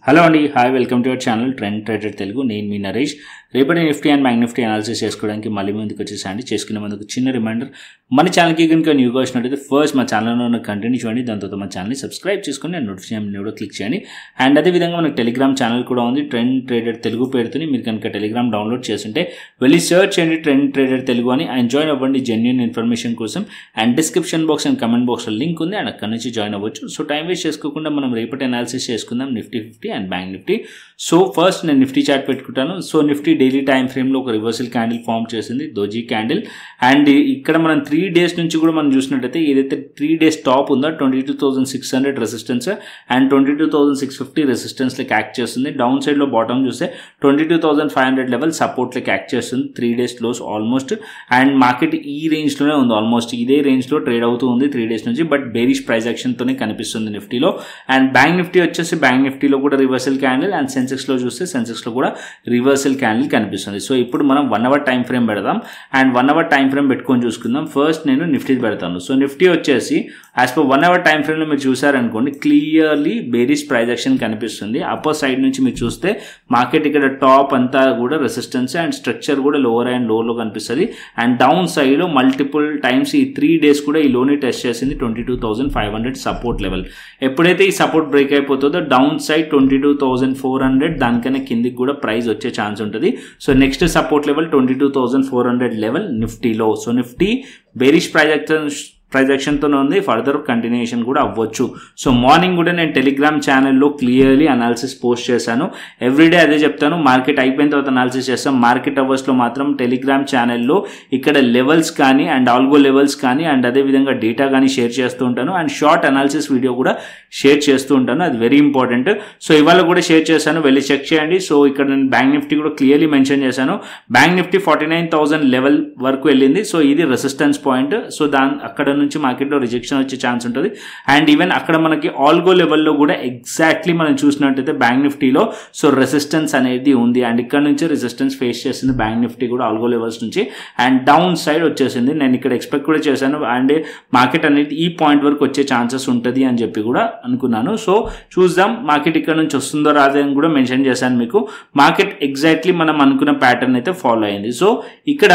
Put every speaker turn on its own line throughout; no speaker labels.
Hello అండి, hi, welcome to our channel trend trader Telugu. నేను మీ నరేష్. రేపటి Nifty and bank Nifty analysis చేసుకోవడానికి మళ్ళీ ముందుకు వచ్చేసండి. చేసుకునే ముందుకు చిన్న రిమైండర్, మన ఛానల్కి కనుక న్యూగా వచ్చినట్టయితే ఫస్ట్ మా ఛానల్లో ఉన్న కంటెంట్ చూడండి, దాని తర్వాత మా ఛానల్ని సబ్స్క్రైబ్ చేసుకుని అండ్ నోటిఫికేషన్ కూడా క్లిక్ చేయండి. అండ్ అదేవిధంగా మనకు టెలిగ్రామ్ ఛానల్ కూడా ఉంది, ట్రెండ్ ట్రేడర్ తెలుగు పేరుతోని. మీరు కనుక టెలిగ్రామ్ డౌన్లోడ్ చేస్తుంటే వెళ్ళి సర్చ్ చేయండి ట్రెండ్ ట్రేడర్ తెలుగు అని, అండ్ జాయిన్ అవ్వండి జెన్యూన్ ఇన్ఫర్మేషన్ కోసం. And description box and comment బాక్స్లో లింక్ ఉంది, అండ్ అక్కడ నుంచి జాయిన్ అవ్వచ్చు. సో టైం వేస్ట్ చేసుకోకుండా మనం రేపటి అనాలిసిస్ చేసుకుందాం Nifty 50 and bank Nifty. So first నేను నిఫ్టీ చార్ట్ పెట్టుకుంటాను. సో నిఫ్టీ డైలీ టైం ఫ్రేమ్లో ఒక రివర్సల్ క్యాండిల్ ఫామ్ చేసింది, దోజీ క్యాండిల్. అండ్ ఇక్కడ మనం 3 డేస్ నుంచి కూడా మనం చూసినట్టయితే ఏదైతే 3 డేస్ టాప్ ఉందో 22,600 రెసిస్టెన్స్ అండ్ 22,650 రెసిస్టెన్స్లకి యాక్ట్ చేస్తుంది. డౌన్ సైడ్లో బాటమ్ చూస్తే 22,500 లెవెల్ సపోర్ట్లకి యాక్ట్ చేస్తుంది. 3 days close almost. And market ఈ రేంజ్లోనే ఉంది, ఆల్మోస్ట్ ఇదే రేంజ్లో ట్రేడ్ అవుతూ ఉంది 3 డేస్ నుంచి. బట్ బేరిష్ ప్రైస్ యాక్షన్తోనే కనిపిస్తుంది నిఫ్టీలో. అండ్ బ్యాంక్ నిఫ్టీ వచ్చేసి బ్యాంక్ నిఫ్టీలో కూడా రివర్సల్ క్యాండిల్, అండ్ సెన్సెక్స్లో చూస్తే సెన్సెక్స్లో కూడా రివర్సల్ క్యాండిల్ కనిపిస్తుంది. సో ఇప్పుడు మనం 1 అవర్ టైం ఫ్రేమ్ పెడదాం అండ్ 1 అవర్ టైం ఫ్రేమ్ పెట్టుకొని చూసుకుందాం. ఫస్ట్ నేను నిఫ్టీ పెడతాను. సో నిఫ్టీ వచ్చేసి యాజ్ పర్ 1 అవర్ టైం ఫ్రేమ్లో మీరు చూసారనుకోండి, క్లియర్లీ బేరిష్ ప్రైస్ యాక్షన్ కనిపిస్తుంది. అప్పర్ సైడ్ నుంచి మీరు చూస్తే మార్కెట్ ఇక్కడ టాప్ అంతా కూడా రెసిస్టెన్స్ అండ్ స్ట్రక్చర్ కూడా లోవర్ అండ్ లోలో కనిపిస్తుంది. అండ్ డౌన్ సైడ్లో మల్టిపుల్ టైమ్స్ ఈ 3 డేస్ కూడా ఈ లోని టెస్ట్ చేసింది 22,500 సపోర్ట్ లెవెల్. ఎప్పుడైతే ఈ సపోర్ట్ బ్రేక్ అయిపోతుందో డౌన్ సైడ్ 22,400 దానికన్నా కిందికి కూడా ప్రైస్ వచ్చే ఛాన్స్ ఉంటుంది. So next support level 22,400 level నిఫ్టీలో. సో నిఫ్టీ బేరిష్ ప్రైస్ యాక్షన్తోనే ఉంది, ఫర్దర్ కంటిన్యూషన్ కూడా అవ్వచ్చు. సో మార్నింగ్ కూడా నేను టెలిగ్రామ్ ఛానల్లో క్లియర్లీ అనాలిసిస్ పోస్ట్ చేశాను. ఎవ్రీడే అదే చెప్తాను, మార్కెట్ అయిపోయిన తర్వాత అనాలిసిస్ చేస్తాం. మార్కెట్ అవర్స్లో మాత్రం టెలిగ్రామ్ ఛానల్లో ఇక్కడ లెవెల్స్ కానీ అండ్ ఆల్గో లెవెల్స్ కానీ అండ్ అదేవిధంగా డేటా కానీ షేర్ చేస్తూ ఉంటాను. అండ్ షార్ట్ అనాలిసిస్ వీడియో కూడా షేర్ చేస్తూ ఉంటాను, అది వెరీ ఇంపార్టెంట్. సో ఇవాళ కూడా షేర్ చేశాను, వెళ్ళి చెక్ చేయండి. సో ఇక్కడ నేను బ్యాంక్ నిఫ్టీ కూడా క్లియర్లీ మెన్షన్ చేశాను. బ్యాంక్ నిఫ్టీ 49,000 లెవెల్ వరకు వెళ్ళింది. సో ఇది రెసిస్టెన్స్ పాయింట్. సో అక్కడ నుంచి మార్కెట్లో రిజెక్షన్ వచ్చే ఛాన్స్ ఉంటుంది. అండ్ ఈవెన్ అక్కడ మనకి ఆల్గో లెవెల్లో కూడా ఎగ్జాక్ట్లీ మనం చూసినట్టయితే బ్యాంక్ నిఫ్టీలో సో రెసిస్టెన్స్ అనేది ఉంది. అండ్ ఇక్కడ నుంచి రెసిస్టెన్స్ ఫేస్ చేసింది బ్యాంక్ నిఫ్టీ కూడా ఆల్గో లెవెల్స్ నుంచి. అండ్ డౌన్ సైడ్ వచ్చేసింది. నేను ఇక్కడ ఎక్స్పెక్ట్ కూడా చేశాను, అండ్ మార్కెట్ అనేది ఈ పాయింట్ వరకు వచ్చే ఛాన్సెస్ ఉంటుంది అని చెప్పి కూడా అనుకున్నాను. సో చూద్దాం మార్కెట్ ఇక్కడ నుంచి వస్తుందో రాదో అని కూడా మెన్షన్ చేశాను మీకు. మార్కెట్ ఎగ్జాక్ట్లీ మనం అనుకున్న ప్యాటర్న్ అయితే ఫాలో అయింది. సో ఇక్కడ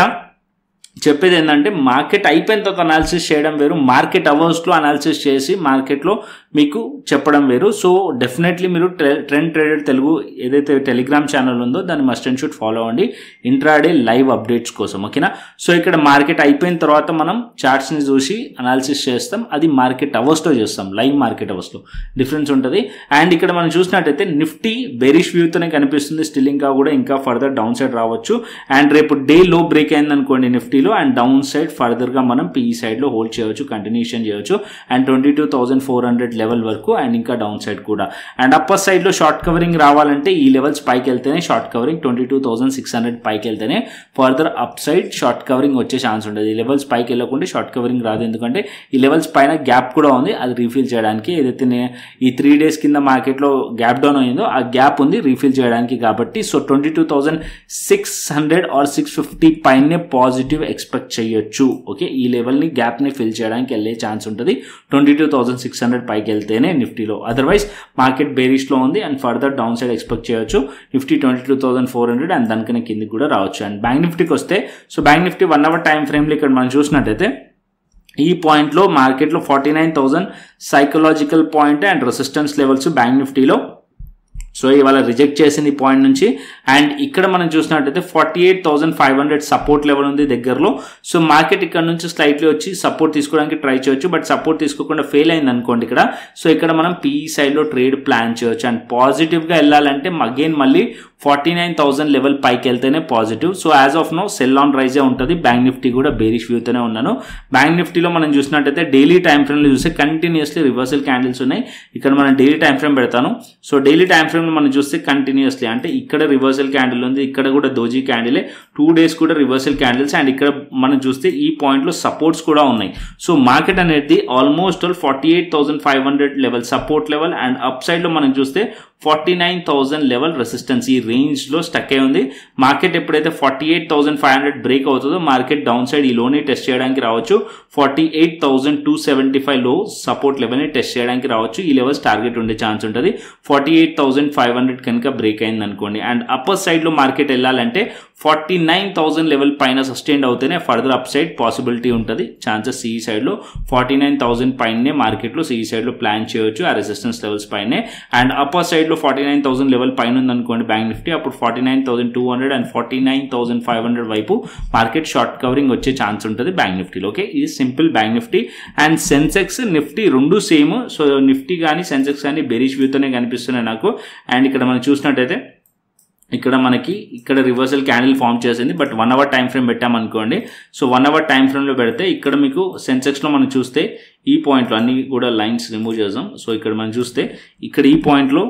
చెప్పేది ఏంటంటే, మార్కెట్ అయిపోయిన తర్వాత అనాలిసిస్ చేయడం వేరు, మార్కెట్ అవర్స్లో అనాలిసిస్ చేసి మార్కెట్లో మీకు చెప్పడం వేరు. సో డెఫినెట్లీ మీరు ట్రెండ్ ట్రేడర్ తెలుగు ఏదైతే టెలిగ్రామ్ ఛానల్ ఉందో దాన్ని మస్ట్ అండ్ షుడ్ ఫాలో అవ్వండి ఇంట్రాడే లైవ్ అప్డేట్స్ కోసం, ఓకేనా. సో ఇక్కడ మార్కెట్ అయిపోయిన తర్వాత మనం చార్ట్స్ని చూసి అనాలిసిస్ చేస్తాం, అది మార్కెట్ అవర్స్లో చేస్తాం, లైవ్ మార్కెట్ అవర్స్లో డిఫరెన్స్ ఉంటుంది. అండ్ ఇక్కడ మనం చూసినట్టయితే నిఫ్టీ బెరిష్ వ్యూతోనే కనిపిస్తుంది స్టిల్, ఇంకా ఫర్దర్ డౌన్ సైడ్ రావచ్చు. అండ్ రేపు డే లో బ్రేక్ అయింది అనుకోండి నిఫ్టీలో, అండ్ డౌన్ సైడ్ ఫర్దర్గా మనం పిఈ సైడ్లో హోల్డ్ చేయవచ్చు, కంటిన్యూషన్ చేయవచ్చు. అండ్ 22,400 లెవెల్ వరకు, అండ్ ఇంకా డౌన్ సైడ్ కూడా. అండ్ అప్పర్ సైడ్లో షార్ట్ కవరింగ్ రావాలంటే ఈ లెవెల్స్ పైకి వెళ్తేనే షార్ట్ కవరింగ్ 22,600 పైకి వెళ్తేనే further up side short covering వచ్చే ఛాన్స్ ఉంటుంది. ఈ లెవెల్స్ పైకి వెళ్ళకుంటే షార్ట్ కవరింగ్ రాదు, ఎందుకంటే ఈ లెవెల్స్ పైన గ్యాప్ కూడా ఉంది, అది రీఫిల్ చేయడానికి. ఏదైతే ఈ 3 డేస్ కింద మార్కెట్లో గ్యాప్ డౌన్ అయిందో ఆ గ్యాప్ ఉంది రీఫిల్ చేయడానికి కాబట్టి. సో 22,600 ఆర్ 650 పైనే పాజిటివ్ ఎక్స్పెక్ట్ చేయొచ్చు, ఓకే. ఈ లెవెల్ని గ్యాప్ని ఫిల్ చేయడానికి వెళ్ళే ఛాన్స్ ఉంటుంది 22,600 పైకి వెళ్తేనే నిఫ్టీలో. అదర్వైజ్ మార్కెట్ బేరిష్లో ఉంది and further down side expect చేయొచ్చు నిఫ్టీ 22,400 అండ్ దానికన్నా కిందికి కూడా రావచ్చు. అండ్ బ్యాంక్ నిఫ్టీకి వస్తే, so bank Nifty 1 hour time ఫ్రేమ్లో ఇక్కడ మనం చూసినట్టయితే ఈ పాయింట్లో మార్కెట్లో 49,000 psychological point and resistance levels bank నిఫ్టీలో. సో ఇవాళ రిజెక్ట్ చేసింది ఈ పాయింట్ నుంచి. అండ్ ఇక్కడ మనం చూసినట్టయితే 48,500 సపోర్ట్ లెవెల్ ఉంది దగ్గరలో. సో మార్కెట్ ఇక్కడ నుంచి స్లైట్లీ వచ్చి సపోర్ట్ తీసుకోవడానికి ట్రై చేయొచ్చు, బట్ సపోర్ట్ తీసుకోకుండా ఫెయిల్ అయింది అనుకోండి ఇక్కడ. సో ఇక్కడ మనం పిఈ సైడ్లో ట్రేడ్ ప్లాన్ చేయొచ్చు. అండ్ పాజిటివ్గా వెళ్ళాలంటే అగైన్ మళ్ళీ 49,000 లెవెల్ పైకి వెళ్తేనే positive. So as of now sell on రైజే ఉంటుంది. బ్యాంక్ నిఫ్టీ కూడా బేరిష్ వ్యూతోనే ఉన్నాను. బ్యాంక్ నిఫ్టీలో మనం చూసినట్టయితే డైలీ టైం ఫ్రేమ్లో చూస్తే కంటిన్యూస్లీ రివర్సల్ క్యాండిల్స్ ఉన్నాయి. ఇక్కడ మనం డైలీ టైం ఫ్రేమ్ పెడతాను. సో డైలీ టైం ఫ్రేమ్లో మనం చూస్తే కంటిన్యూస్లీ, అంటే ఇక్కడ రివర్సల్ క్యాండిల్ ఉంది, ఇక్కడ కూడా దోజీ క్యాండిలే, 2 డేస్ కూడా రివర్సల్ క్యాండిల్స్. అండ్ ఇక్కడ మనం చూస్తే ఈ పాయింట్లో సపోర్ట్స్ కూడా ఉన్నాయి. సో మార్కెట్ అనేది almost 48,500 level support level, and up సైడ్లో మనం చూస్తే 49,000 లెవెల్ రెసిస్టెన్స్ ఈ రేంజ్లో స్టక్ అయి ఉంది. మార్కెట్ ఎప్పుడైతే 48,500 బ్రేక్ అవుతుందో మార్కెట్ డౌన్ సైడ్ ఈ లోని టెస్ట్ చేయడానికి రావచ్చు. 48,275 లో సపోర్ట్ లెవెల్ని టెస్ట్ చేయడానికి రావచ్చు. ఈ లెవెల్స్ టార్గెట్ ఉండే ఛాన్స్ ఉంటుంది. 48,500 కనుక బ్రేక్ అయింది అనుకోండి. అండ్ అప్పర్ సైడ్లో మార్కెట్ వెళ్ళాలంటే 49,000 లెవెల్ పైన సస్టైన్ అవుతేనే ఫర్దర్ అప్ సైడ్ పాసిబిలిటీ ఉంటుంది. ఛాన్సెస్ ఈ సైడ్లో 49,000 పైనే మార్కెట్లో ఈ సైడ్లో ప్లాన్ చేయొచ్చు ఆ రెసిస్టెన్స్ లెవెల్స్ పైనే. అండ్ అప్పర్ సైడ్లో 49,000 లెవెల్ పైన ఉందనుకోండి బ్యాంక్ నిఫ్టీ, అప్పుడు 49,200 అండ్ 49,500 వైపు మార్కెట్ షార్ట్ కవరింగ్ వచ్చే ఛాన్స్ ఉంటుంది బ్యాంక్ నిఫ్టీలో. ఓకే, ఇది simple bank Nifty. And Sensex Nifty రెండు సేమ్. సో నిఫ్టీ కానీ సెన్సెక్స్ కానీ బెరిష్ వ్యూతోనే కనిపిస్తున్నాయి నాకు. అండ్ ఇక్కడ మనం చూసినట్టయితే ఇక్కడ మనకి ఇక్కడ రివర్సల్ క్యాండిల్ ఫామ్ చేసింది. బట్ 1 అవర్ టైం ఫ్రేమ్ పెట్టామనుకోండి. సో 1 అవర్ టైం ఫ్రేమ్లో పెడితే ఇక్కడ మీకు సెన్సెక్స్లో మనం చూస్తే ఈ పాయింట్లో అన్ని కూడా లైన్స్ రిమూవ్ చేద్దాం. సో ఇక్కడ మనం చూస్తే ఇక్కడ ఈ పాయింట్లో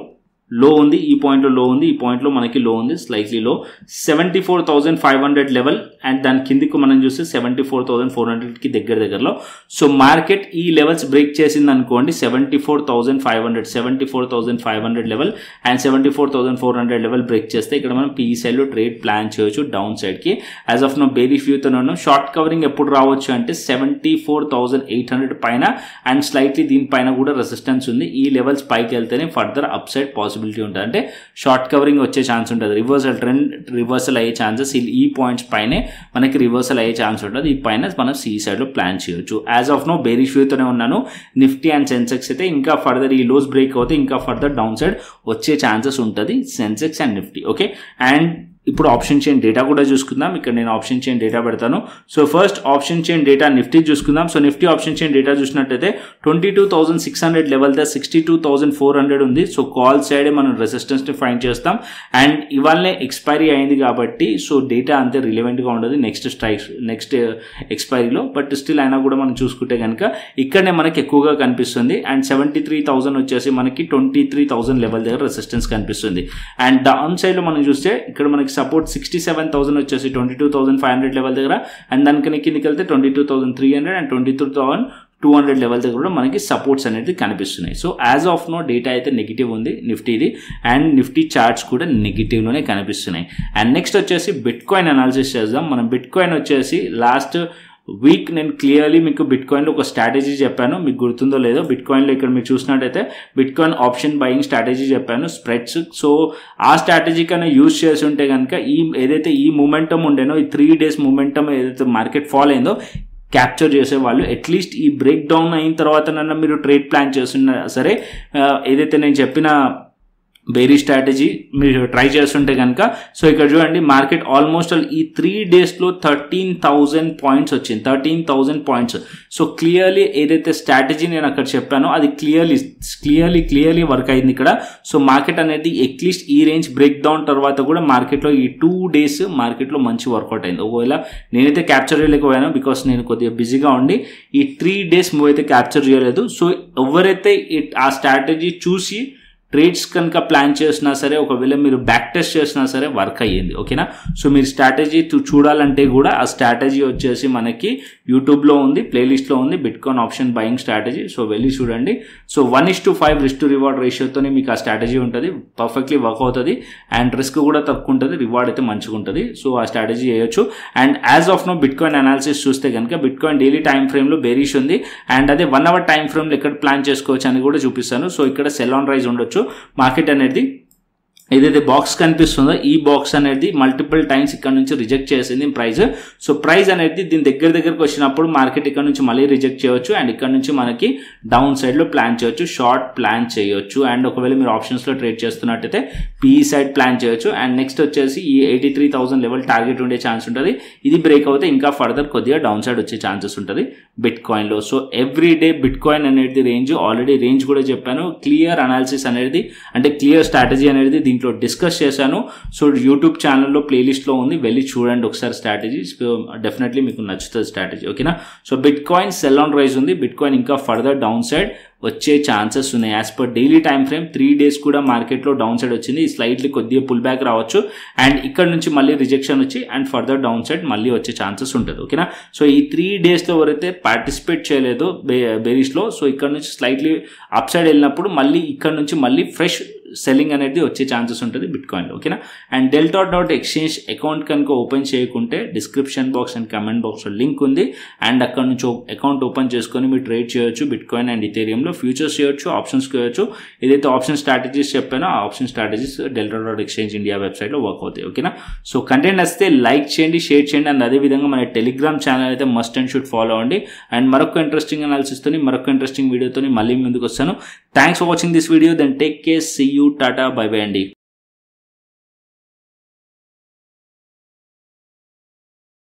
లో ఉంది, ఈ పాయింట్లో లో ఉంది, ఈ పాయింట్లో మనకి లో ఉంది, స్లైట్లీ లో 74,500 లెవెల్. అండ్ దాని కిందికి మనం చూస్తే 74,400కి దగ్గరలో. సో మార్కెట్ ఈ లెవెల్స్ బ్రేక్ చేసింది అనుకోండి 74,500 లెవెల్ అండ్ 74,400 లెవెల్ బ్రేక్ చేస్తే ఇక్కడ మనం పీఈ సైడ్లో ట్రేడ్ ప్లాన్ చేయొచ్చు డౌన్ సైడ్కి. యాజ్ ఆఫ్ నో బేరిష్ వ్యూతో ఉన్నాం. షార్ట్ కవరింగ్ ఎప్పుడు రావచ్చు అంటే 74,800 పైన అండ్ స్లైట్లీ దీనిపైన కూడా రెసిస్టెన్స్ ఉంది. ఈ లెవెల్స్ పైకి వెళ్తేనే ఫర్దర్ అప్ సైడ్ పాసిబిలిటీ ఉంటుంది. అంటే షార్ట్ కవరింగ్ వచ్చే ఛాన్స్ ఉంటుంది. రివర్సల్ ట్రెండ్ రివర్సల్ అయ్యే ఛాన్సెస్ ఈ పాయింట్స్ పైనే మనకి రివర్సల్ అయ్యే ఛాన్స్ ఉంటుంది. ఈ పైన మనం సి సైడ్లో ప్లాన్ చేయొచ్చు. యాజ్ ఆఫ్ నో బేరిష్ వ్యూతోనే ఉన్నాను. నిఫ్టీ అండ్ సెన్సెక్స్ అయితే ఇంకా ఫర్దర్ ఈ లోస్ బ్రేక్ అవుతే ఇంకా ఫర్దర్ డౌన్ సైడ్ వచ్చే ఛాన్సెస్ ఉంటుంది Sensex and Nifty. Okay, and ఇప్పుడు ఆప్షన్ చైన్ డేటా కూడా చూసుకుందాం. ఇక్కడ నేను ఆప్షన్ చైన్ డేటా పెడతాను. So first option chain data Nifty చూసుకుందాం. So Nifty option chain data చూసినట్టయితే 22,600 లెవెల్ ద 62,400 ఉంది. సో కాల్ సైడే మనం రెసిస్టెన్స్ని ఫైండ్ చేస్తాం. అండ్ ఇవాళనే ఎక్స్పైరీ అయింది కాబట్టి సో డేటా అంతే రిలవెంట్గా ఉండదు నెక్స్ట్ ఎక్స్పైరీలో. బట్ స్టిల్ అయినా కూడా మనం చూసుకుంటే కనుక ఇక్కడనే మనకి ఎక్కువగా కనిపిస్తుంది. అండ్ 73,000 వచ్చేసి మనకి 23,000 లెవెల్ దగ్గర రెసిస్టెన్స్ కనిపిస్తుంది. అండ్ డౌన్ సైడ్లో మనం చూస్తే ఇక్కడ మనకి సపోర్ట్ 67,000 వచ్చేసి 22,500 లెవెల్ దగ్గర. అండ్ దానికి కిందికి వెళ్తే 22,300 అండ్ 22,200 లెవెల్ దగ్గర కూడా మనకి సపోర్ట్స్ అనేది కనిపిస్తున్నాయి. So as of now data అయితే నెగిటివ్ ఉంది నిఫ్టీది. అండ్ నిఫ్టీ చార్ట్స్ కూడా నెగిటివ్లోనే కనిపిస్తున్నాయి. అండ్ నెక్స్ట్ వచ్చేసి బిట్ కాయిన్ అనాలిసిస్ చేద్దాం. మనం బిట్ కాయిన్ వచ్చేసి లాస్ట్ వీక్ నేను క్లియర్లీ మీకు బిట్ కాయిన్లో ఒక స్ట్రాటజీ చెప్పాను, మీకు గుర్తుందో లేదో. బిట్ కాయిన్లో ఇక్కడ మీరు చూసినట్టయితే bit coin option buying strategy చెప్పాను, స్ప్రెడ్స్. సో ఆ స్ట్రాటజీ కన్నా యూజ్ చేసి ఉంటే కనుక ఏదైతే ఈ మూమెంటం ఉండేనో ఈ 3 days మూమెంటం ఏదైతే మార్కెట్ ఫాల్ అయిందో క్యాప్చర్ చేసేవాళ్ళు. అట్లీస్ట్ ఈ బ్రేక్ డౌన్ అయిన తర్వాతనన్నా మీరు ట్రేడ్ ప్లాన్ చేస్తున్నా సరే ఏదైతే నేను చెప్పిన బేరీ స్ట్రాటజీ మీరు ట్రై చేస్తుంటే కనుక. సో ఇక్కడ చూడండి మార్కెట్ ఆల్మోస్ట్ ఈ 3 daysలో 13,000 పాయింట్స్ వచ్చింది, 13,000 పాయింట్స్. సో క్లియర్లీ ఏదైతే స్ట్రాటజీ నేను అక్కడ చెప్పానో అది క్లియర్లీ వర్క్ అయింది ఇక్కడ. సో మార్కెట్ అనేది అట్లీస్ట్ ఈ రేంజ్ బ్రేక్ డౌన్ తర్వాత కూడా మార్కెట్లో ఈ 2 days మార్కెట్లో మంచి వర్కౌట్ అయింది. ఒకవేళ నేనైతే క్యాప్చర్ చేయలేకపోయాను బికాస్ నేను కొద్దిగా బిజీగా ఉండి ఈ 3 days మూవ్ అయితే క్యాప్చర్ చేయలేదు. సో ఎవరైతే ఆ స్ట్రాటజీ చూసి ట్రేడ్స్ కనుక ప్లాన్ చేసినా సరే ఒకవేళ మీరు బ్యాక్ టెస్ట్ చేసినా సరే వర్క్ అయ్యింది. ఓకేనా, సో మీరు స్ట్రాటజీ చూడాలంటే కూడా ఆ స్ట్రాటజీ వచ్చేసి మనకి యూట్యూబ్లో ఉంది, ప్లేలిస్ట్లో ఉంది, bit coin option buying strategy. So వెళ్ళి చూడండి. సో 1:5 రిస్క్ టు రివార్డ్ రేషియోతోనే మీకు ఆ స్ట్రాటజీ ఉంటుంది, పర్ఫెక్ట్లీ వర్క్ అవుతుంది. అండ్ రిస్క్ కూడా తక్కువ ఉంటుంది, రివార్డ్ అయితే మంచిగా ఉంటుంది. సో ఆ స్ట్రాటజీ చేయొచ్చు. And as of now bitcoin analysis చూస్తే కనుక బిట్ కాయిన్ డైలీ టైం ఫ్రేమ్లో బేరిష్ ఉంది. అండ్ అదే 1 hour టైం ఫ్రేమ్లో ఎక్కడ ప్లాన్ చేసుకోవచ్చు అని కూడా చూపిస్తాను. సో ఇక్కడ సెల్ ఆన్ రైజ్ ఉండొచ్చు. మార్కెట్ అనేది ఏదైతే బాక్స్ కనిపిస్తుందో ఈ బాక్స్ అనేది మల్టిపుల్ టైమ్స్ ఇక్కడ నుంచి రిజెక్ట్ చేసింది ప్రైస్. సో ప్రైస్ అనేది దీని దగ్గరకు వచ్చినప్పుడు మార్కెట్ ఇక్కడ నుంచి మళ్ళీ రిజెక్ట్ చేయొచ్చు. అండ్ ఇక్కడ నుంచి మనకి డౌన్ సైడ్లో ప్లాన్ చేయొచ్చు, షార్ట్ ప్లాన్ చేయొచ్చు. అండ్ ఒకవేళ మీరు ఆప్షన్స్లో ట్రేడ్ చేస్తున్నట్టయితే పీఈ సైడ్ ప్లాన్ చేయొచ్చు. అండ్ నెక్స్ట్ వచ్చేసి ఈ 83,000 లెవెల్ టార్గెట్ ఉండే ఛాన్స్ ఉంటుంది. ఇది బ్రేక్ అవుతే ఇంకా ఫర్దర్ కొద్దిగా డౌన్ సైడ్ వచ్చే ఛాన్సెస్ ఉంటుంది బిట్ కాయిన్లో. So every day bitcoin అనేది రేంజ్ ఆల్రెడీ రేంజ్ కూడా చెప్పాను. క్లియర్ అనాలిసిస్ అనేది అంటే క్లియర్ స్ట్రాటజీ అనేది దీంట్లో డిస్కస్ చేశాను. సో యూట్యూబ్ ఛానల్లో ప్లేలిస్ట్లో ఉంది, వెళ్ళి చూడండి ఒకసారి స్ట్రాటజీ. డెఫినెట్లీ మీకు నచ్చుతుంది స్ట్రాటజీ. ఓకేనా, so bitcoin sell on rise ఉంది. బిట్ కాయిన్ ఇంకా ఫర్దర్ డౌన్ సైడ్ వచ్చే ఛాన్సెస్ ఉన్నాయి. As per daily time frame 3 days కూడా మార్కెట్లో డౌన్ సైడ్ వచ్చింది. స్లైట్లీ కొద్దిగా పుల్ బ్యాక్ రావచ్చు. అండ్ ఇక్కడ నుంచి మళ్ళీ రిజెక్షన్ వచ్చి అండ్ ఫర్దర్ డౌన్ సైడ్ మళ్ళీ వచ్చే ఛాన్సెస్ ఉంటుంది. ఓకేనా, సో ఈ 3 daysలో ఎవరైతే పార్టిసిపేట్ చేయలేదో బేరిష్లో, సో ఇక్కడ నుంచి స్లైట్లీ అప్ సైడ్ వెళ్ళినప్పుడు మళ్ళీ ఇక్కడ నుంచి మళ్ళీ ఫ్రెష్ సెల్లింగ్ అనేది వచ్చే ఛాన్సెస్ ఉంటుంది బిట్కాయిన్లో. ఓకేనా. And delta dot exchange account కనుక ఓపెన్ చేయకుంటే డిస్క్రిప్షన్ బాక్స్ అండ్ కమెంట్ బాక్స్లో లింక్ ఉంది. అండ్ అక్కడ నుంచి అకౌంట్ ఓపెన్ చేసుకొని మీరు ట్రేడ్ చేయొచ్చు బిట్కాయిన్ అండ్ ఇథేరియంలో. ఫ్యూచర్స్ చేయొచ్చు, ఆప్షన్స్ చేయొచ్చు. ఏదైతే ఆప్షన్ స్ట్రాటజీస్ చెప్పానో ఆ option strategies delta dot exchange India వెబ్సైట్లో వర్క్ అవుతాయి. ఓకేనా. సో కంటెంట్ వస్తే లైక్ చేయండి, షేర్ చేయండి. అండ్ అదేవిధంగా మన టెలిగ్రామ్ ఛానల్ అయితే మస్ట్ అండ్ షుడ్ ఫాలో అవ్వండి. అండ్ మరొక ఇంట్రెస్టింగ్ అనాలిసిస్తో మరొక ఇంట్రెస్టింగ్ వీడియోతో మళ్ళీ ముందుకు వస్తాను. Thanks for watching this video. Then take care, see you, tata, bye bye అండి.